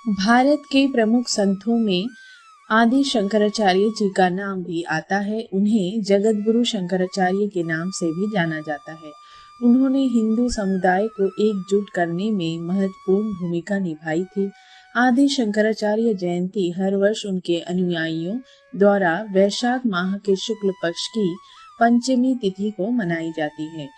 भारत के प्रमुख संतों में आदि शंकराचार्य जी का नाम भी आता है। उन्हें जगत गुरु शंकराचार्य के नाम से भी जाना जाता है। उन्होंने हिंदू समुदाय को एकजुट करने में महत्वपूर्ण भूमिका निभाई थी। आदि शंकराचार्य जयंती हर वर्ष उनके अनुयायियों द्वारा वैशाख माह के शुक्ल पक्ष की पंचमी तिथि को मनाई जाती है।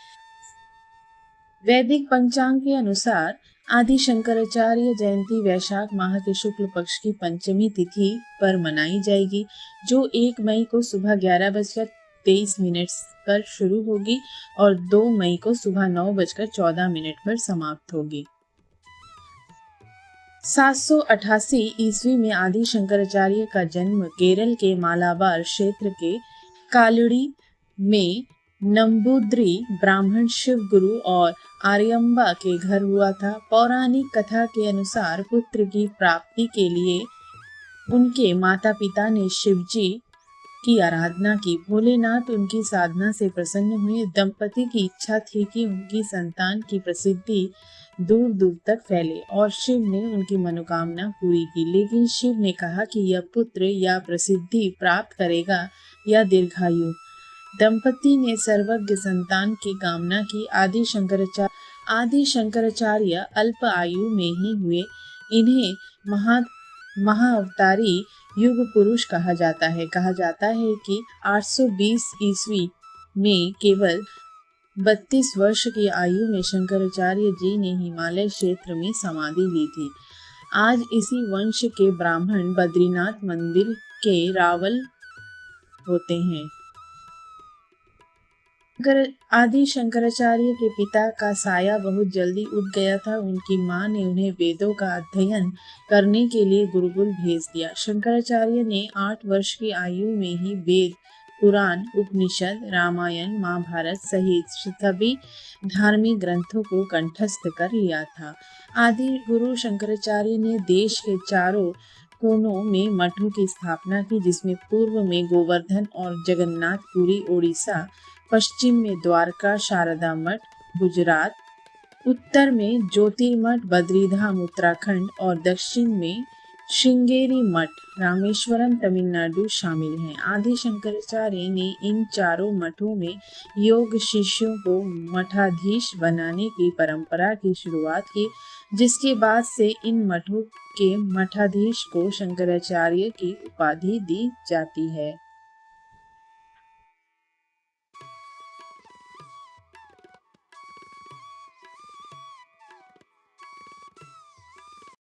वैदिक पंचांग के अनुसार आदि शंकराचार्य जयंती वैशाख माह के शुक्ल पक्ष की पंचमी तिथि पर मनाई जाएगी, जो 1 मई को सुबह 11:23 पर शुरू होगी और 2 मई को सुबह 9:14 पर समाप्त होगी। 788 ईस्वी में आदि शंकराचार्य का जन्म केरल के मालाबार क्षेत्र के कालड़ी में नंबूद्री ब्राह्मण शिव गुरु और आर्यम्बा के घर हुआ था। पौराणिक कथा के अनुसार पुत्र की प्राप्ति के लिए उनके माता पिता ने शिव जी की आराधना की। भोलेनाथ उनकी साधना से प्रसन्न हुए। दंपति की इच्छा थी कि उनकी संतान की प्रसिद्धि दूर दूर तक फैले और शिव ने उनकी मनोकामना पूरी की। लेकिन शिव ने कहा कि यह पुत्र या प्रसिद्धि प्राप्त करेगा या दीर्घायु। दंपति ने सर्वज्ञ संतान की कामना की। आदि शंकराचार्य अल्प आयु में ही हुए। इन्हें महाअवतारी युग पुरुष कहा जाता है। कहा जाता है कि 820 ईस्वी में केवल 32 वर्ष की आयु में शंकराचार्य जी ने हिमालय क्षेत्र में समाधि ली थी। आज इसी वंश के ब्राह्मण बद्रीनाथ मंदिर के रावल होते हैं। आदि शंकराचार्य के पिता का साया बहुत जल्दी उठ गया था। उनकी मां ने उन्हें वेदों का अध्ययन करने के लिए गुरुकुल भेज दिया। शंकराचार्य ने 8 वर्ष की आयु में ही वेद, पुराण, उपनिषद, रामायण, महाभारत सहित सभी धार्मिक ग्रंथों को कंठस्थ कर लिया था। आदि गुरु शंकराचार्य ने देश के चारों कोनों में मठों की स्थापना की, जिसमें पूर्व में गोवर्धन और जगन्नाथपुरी ओडिशा, पश्चिम में द्वारका शारदा मठ गुजरात, उत्तर में ज्योतिर्मठ बद्रीधाम उत्तराखंड और दक्षिण में श्रृंगेरी मठ रामेश्वरम तमिलनाडु शामिल हैं। आदि शंकराचार्य ने इन चारों मठों में योग शिष्यों को मठाधीश बनाने की परंपरा की शुरुआत की, जिसके बाद से इन मठों के मठाधीश को शंकराचार्य की उपाधि दी जाती है।